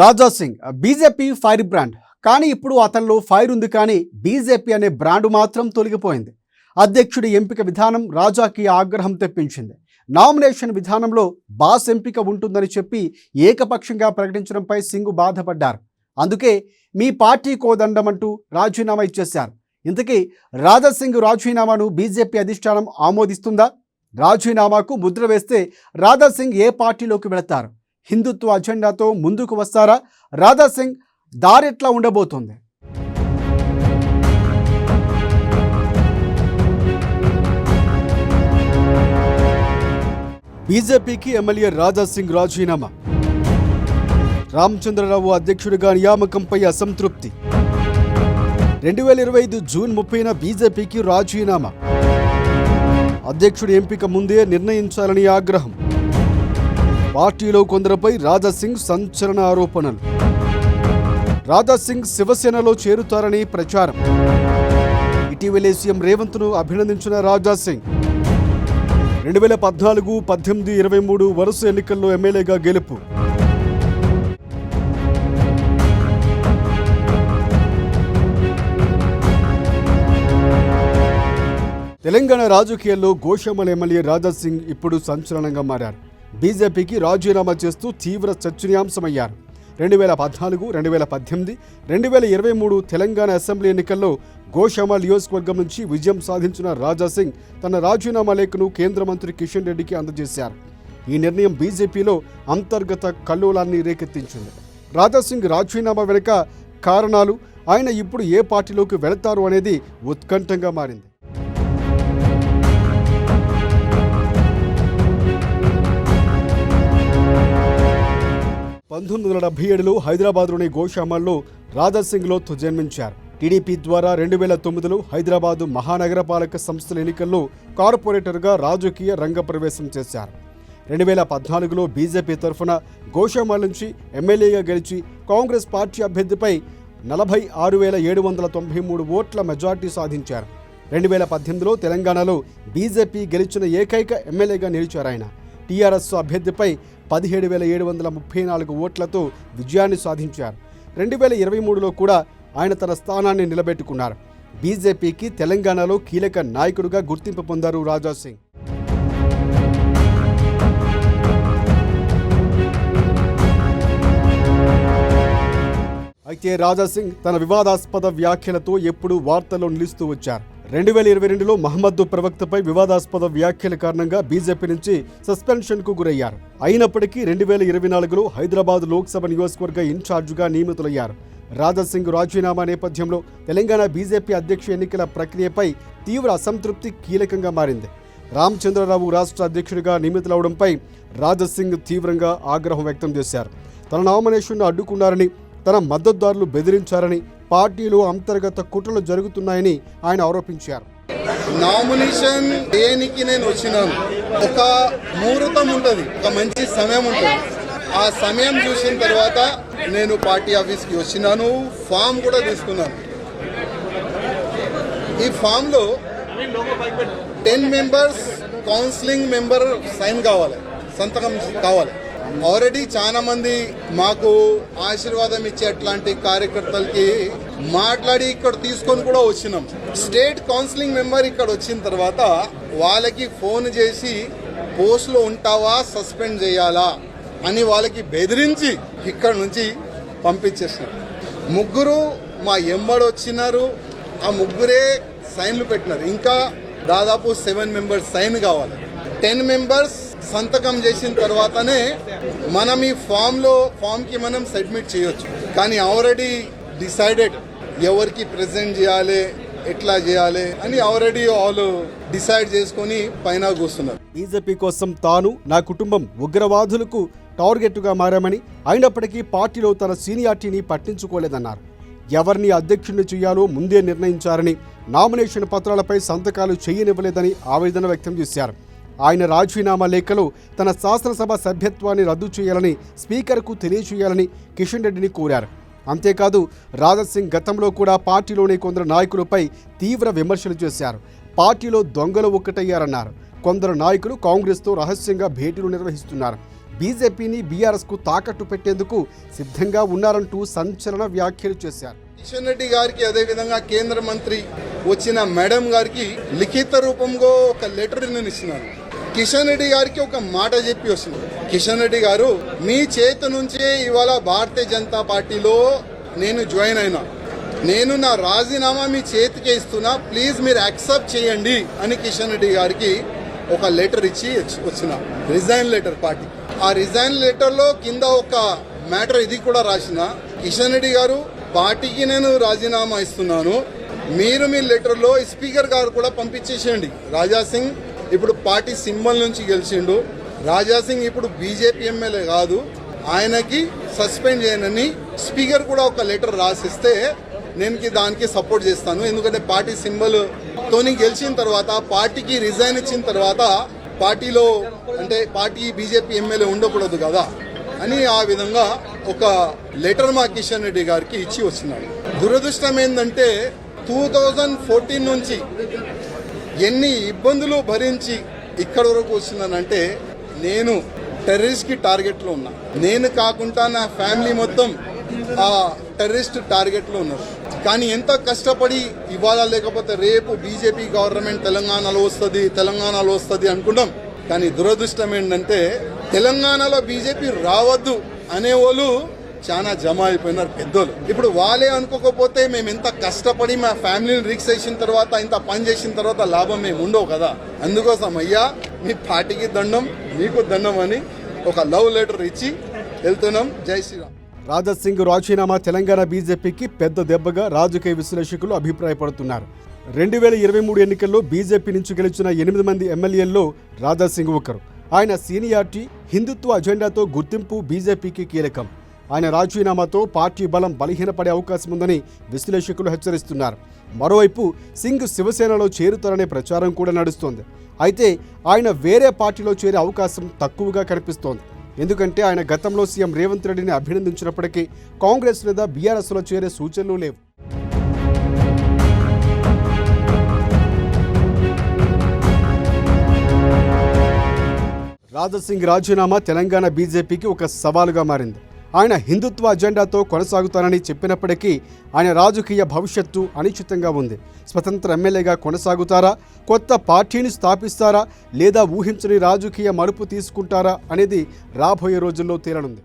Raja Singh BJP fire brand. కానీ ఇప్పుడు అతనిలో ఫైర్ ఉంది, కానీ బీజేపీ అనే బ్రాండ్ మాత్రం తొలగిపోయింది. అధ్యక్షుడి ఎంపిక విధానం రాజాకి ఆగ్రహం తెప్పించింది. నామినేషన్ విధానంలో బాస్ ఎంపిక ఉంటుందని చెప్పి ఏకపక్షంగా ప్రకటించడంపై సింగ్ బాధపడ్డారు. అందుకే మీ పార్టీ కోదండమంటూ రాజీనామా ఇచ్చేశారు. ఇంతకీ రాజా సింగ్ రాజీనామాను బీజేపీ అధిష్టానం ఆమోదిస్తుందా? రాజీనామాకు ముద్ర వేస్తే రాజా సింగ్ ఏ పార్టీలోకి వెళతారు? హిందుత్వ అజెండాతో ముందుకు వస్తారా? రాజా సింగ్ దారెట్లా ఉండబోతోంది? బీజేపీకి ఎమ్మెల్యే రాజా సింగ్ రాజీనామా. రామచంద్రరావు అధ్యక్షుడిగా నియామకంపై అసంతృప్తి. 2025 జూన్ 30న బీజేపీకి రాజీనామా. అధ్యక్షుడి ఎంపిక ముందే నిర్ణయించాలని ఆగ్రహం. పార్టీలో కొందరిపై రాజా సింగ్ సంచలన ఆరోపణలు. రాజా సింగ్ శివసేనలో చేరుతారని ప్రచారం. ఇటీవలే సీఎం రేవంత్ను అభినందించిన రాజా సింగ్ 2014, 18, 23 వరుస ఎన్నికల్లో ఎమ్మెల్యేగా గెలుపు. తెలంగాణ రాజకీయాల్లో గోషామల్ ఎమ్మెల్యే రాజా సింగ్ ఇప్పుడు సంచలనంగా మారారు. బీజేపీకి రాజీనామా చేస్తూ తీవ్ర చర్చనీయాంశమయ్యారు. 2014, 2018, 2023 తెలంగాణ అసెంబ్లీ ఎన్నికల్లో గోషామల్ నియోజకవర్గం నుంచి విజయం సాధించిన రాజా సింగ్ తన రాజీనామా లేఖను కేంద్ర మంత్రి కిషన్ రెడ్డికి అందజేశారు. ఈ నిర్ణయం బీజేపీలో అంతర్గత కల్లోలాన్ని రేకెత్తించింది. రాజా సింగ్ రాజీనామా వెనుక కారణాలు, ఆయన ఇప్పుడు ఏ పార్టీలోకి వెళతారు అనేది ఉత్కంఠంగా మారింది. 1977లో హైదరాబాద్లోని గోషామల్లో రాజా సింగ్లో జన్మించారు. టీడీపీ ద్వారా 2009లో హైదరాబాదు మహానగరపాలక సంస్థల ఎన్నికల్లో కార్పొరేటర్గా రాజకీయ రంగ ప్రవేశం చేశారు. 2014లో బీజేపీ తరఫున గోషామల్ నుంచి ఎమ్మెల్యేగా గెలిచి కాంగ్రెస్ పార్టీ అభ్యర్థిపై 46,793 ఓట్ల మెజార్టీ సాధించారు. 2018లో తెలంగాణలో బీజేపీ గెలిచిన ఏకైక ఎమ్మెల్యేగా నిలిచారు. ఆయన టీఆర్ఎస్ అభ్యర్థిపై 17,734 ఓట్లతో విజయాన్ని సాధించారు. 2023లో కూడా ఆయన తన స్థానాన్ని నిలబెట్టుకున్నారు. బీజేపీకి తెలంగాణలో కీలక నాయకుడిగా గుర్తింపు పొందారు రాజా సింగ్. అయితే రాజా సింగ్ తన వివాదాస్పద వ్యాఖ్యలతో ఎప్పుడూ వార్తల్లో నిలుస్తూ వచ్చారు. 2022లో మహమ్మద్ ప్రవక్తపై వివాదాస్పద వ్యాఖ్యల కారణంగా బీజేపీ నుంచి సస్పెన్షన్కు గురయ్యారు. అయినప్పటికీ 2024లో హైదరాబాద్ లోక్సభ నియోజకవర్గ ఇన్ఛార్జిగా నియమితులయ్యారు. రాజా సింగ్ రాజీనామా నేపథ్యంలో తెలంగాణ బీజేపీ అధ్యక్ష ఎన్నికల ప్రక్రియపై తీవ్ర అసంతృప్తి కీలకంగా మారింది. రామచంద్రరావు రాష్ట్ర అధ్యక్షుడిగా నియమితులవడంపై రాజా సింగ్ తీవ్రంగా ఆగ్రహం వ్యక్తం చేశారు. తన నామినేషన్ను అడ్డుకున్నారని, తన మద్దతుదారులు బెదిరించారని, పార్టీలో అంతర్గత కుట్రలు జరుగుతున్నాయని ఆయన ఆరోపించారు. నామినేషన్ దేనికి నేను వచ్చినాను, ఒక ముహూర్తం ఉంటుంది, ఒక మంచి సమయం ఉంటుంది. ఆ సమయం చూసిన తర్వాత నేను పార్టీ ఆఫీస్కి వచ్చినాను. ఫామ్ కూడా తీసుకున్నాను. ఈ ఫామ్లో 10 మెంబర్స్ కౌన్సిలింగ్ మెంబర్ సైన్ కావాలి, సంతకం కావాలి. ఆల్రెడీ చాలా మంది మాకు ఆశీర్వాదం ఇచ్చే అట్లాంటి కార్యకర్తలకి మాట్లాడి ఇక్కడ తీసుకొని కూడా వచ్చినాం. స్టేట్ కౌన్సిలింగ్ మెంబర్ ఇక్కడ వచ్చిన తర్వాత వాళ్ళకి ఫోన్ చేసి పోస్ట్లో ఉంటావా, సస్పెండ్ చేయాలా అని వాళ్ళకి బెదిరించి ఇక్కడ నుంచి పంపించేసినారు. 3 మా ఎంబడి వచ్చినారు. ఆ 3 సైన్లు పెట్టినారు. ఇంకా దాదాపు 7 మెంబర్స్ సైన్ కావాలి. 10 మెంబర్స్ సంతకం చేసిన తర్వాతనే మనం ఈ ఫామ్కి మనం సబ్మిట్ చేయొచ్చు. కానీ ఆల్రెడీ డిసైడెడ్ ఎవరికి ప్రెజెంట్ చేయాలి, ఎట్లా చేయాలి అని ఆల్రెడీ వాళ్ళు డిసైడ్ చేసుకొని పైన కూస్తున్నారు. బీజేపీ కోసం తాను, నా కుటుంబం ఉగ్రవాదులకు టార్గెట్గా మారామని, అయినప్పటికీ పార్టీలో తన సీనియారిటీని పట్టించుకోలేదన్నారు. ఎవరిని అధ్యక్షుడిని చేయాలో ముందే నిర్ణయించారని, నామినేషన్ పత్రాలపై సంతకాలు చేయనివ్వలేదని ఆవేదన వ్యక్తం చేశారు. ఆయన రాజీనామా లేఖలో తన శాసనసభ సభ్యత్వాన్ని రద్దు చేయాలని స్పీకర్కు తెలియచేయాలని కిషన్ రెడ్డిని కోరారు. అంతేకాదు రాజా సింగ్ గతంలో కూడా పార్టీలోని కొందరు నాయకులపై తీవ్ర విమర్శలు చేశారు. పార్టీలో దొంగలు ఒక్కటయ్యారన్నారు. కొందరు నాయకులు కాంగ్రెస్తో రహస్యంగా భేటీలు నిర్వహిస్తున్నారు. బీజేపీని బీఆర్ఎస్కు తాకట్టు పెట్టేందుకు సిద్ధంగా ఉన్నారంటూ సంచలన వ్యాఖ్యలు చేశారు. కిషన్ రెడ్డి గారికి అదేవిధంగా కేంద్ర మంత్రి వచ్చిన మేడం గారికి లిఖిత రూపంలో ఒక లెటర్ నేను ఇస్తున్నాను. కిషన్ రెడ్డి గారికి ఒక మాట చెప్పి వస్తుంది. కిషన్ రెడ్డి గారు, మీ చేతి నుంచే ఇవాళ భారతీయ జనతా పార్టీలో నేను జాయిన్ అయినా, నేను నా రాజీనామా మీ చేతికే ఇస్తున్నా, ప్లీజ్ మీరు యాక్సెప్ట్ చేయండి అని కిషన్ రెడ్డి గారికి ఒక లెటర్ ఇచ్చి వచ్చిన రిజైన్ లెటర్ పార్టీ. ఆ రిజైన్ లెటర్లో కింద ఒక మ్యాటర్ ఇది కూడా రాసిన, కిషన్ రెడ్డి గారు పార్టీకి నేను రాజీనామా ఇస్తున్నాను, మీరు మీ లెటర్లో స్పీకర్ గారు కూడా పంపించేసేయండి. రాజా సింగ్ ఇప్పుడు పార్టీ సింబల్ నుంచి గెలిచిండు, రాజా సింగ్ ఇప్పుడు బీజేపీ ఎమ్మెల్యే కాదు, ఆయనకి సస్పెండ్ చేయనని స్పీకర్ కూడా ఒక లెటర్ రాసిస్తే నేను దానికి సపోర్ట్ చేస్తాను. ఎందుకంటే పార్టీ సింబల్ తోని గెలిచిన తర్వాత, పార్టీకి రిజైన్ ఇచ్చిన తర్వాత పార్టీలో అంటే పార్టీ బీజేపీ ఎమ్మెల్యే ఉండకూడదు కదా అని ఆ విధంగా ఒక లెటర్ మా కిషన్ రెడ్డి గారికి ఇచ్చి వచ్చినాడు. దురదృష్టం ఏంటంటే 2014 నుంచి ఎన్ని ఇబ్బందులు భరించి ఇక్కడి వరకు వచ్చినానంటే, నేను టెర్రరిస్ట్కి టార్గెట్లో ఉన్నా. నేను కాకుండా నా ఫ్యామిలీ మొత్తం ఆ టెర్రరిస్ట్ టార్గెట్లో ఉన్నారు. కానీ ఎంత కష్టపడి ఇవాళ లేకపోతే రేపు బీజేపీ గవర్నమెంట్ తెలంగాణలో వస్తుంది అనుకుంటాం. కానీ దురదృష్టం ఏంటంటే తెలంగాణలో బీజేపీ రావద్దు అనేవాళ్ళు చాలా జమ అయిపోయినారు పెద్దోళ్ళు. ఇప్పుడు వాళ్ళే అనుకోకపోతే మేము ఎంత కష్టపడి మా ఫ్యామిలీని రిక్స్ చేసిన తర్వాత, ఇంత పని చేసిన తర్వాత లాభం మేము ఉండవు కదా. అందుకోసం అయ్యా మీ పార్టీకి దండం, మీకు దండం అని ఒక లవ్ లెటర్ ఇచ్చి వెళ్తున్నాం. జై శ్రీరామ్. రాజా సింగ్ రాజీనామా తెలంగాణ బీజేపీకి పెద్ద దెబ్బగా రాజకీయ విశ్లేషకులు అభిప్రాయపడుతున్నారు. 2023 ఎన్నికల్లో బీజేపీ నుంచి గెలిచిన 8 మంది ఎమ్మెల్యేల్లో రాజా సింగ్ ఒకరు. ఆయన సీనియారిటీ, హిందుత్వ అజెండాతో గుర్తింపు బీజేపీకి కీలకం. ఆయన రాజీనామాతో పార్టీ బలం బలహీనపడే అవకాశం ఉందని విశ్లేషకులు హెచ్చరిస్తున్నారు. మరోవైపు సింగ్ శివసేనలో చేరుతారనే ప్రచారం కూడా నడుస్తోంది. అయితే ఆయన వేరే పార్టీలో చేరే అవకాశం తక్కువగా కనిపిస్తోంది. ఎందుకంటే ఆయన గతంలో సీఎం రేవంత్ రెడ్డిని అభినందించినప్పటికీ కాంగ్రెస్ లేదా బీఆర్ఎస్లో చేరే సూచనలు లేవు. రాజా సింగ్ రాజీనామా తెలంగాణ బీజేపీకి ఒక సవాలుగా మారింది. ఆయన హిందుత్వ అజెండాతో కొనసాగుతానని చెప్పినప్పటికీ ఆయన రాజకీయ భవిష్యత్తు అనిశ్చితంగా ఉంది. స్వతంత్ర ఎమ్మెల్యేగా కొనసాగుతారా, కొత్త పార్టీని స్థాపిస్తారా, లేదా ఊహించని రాజకీయ మలుపు తీసుకుంటారా అనేది రాబోయే రోజుల్లో తేలనుంది.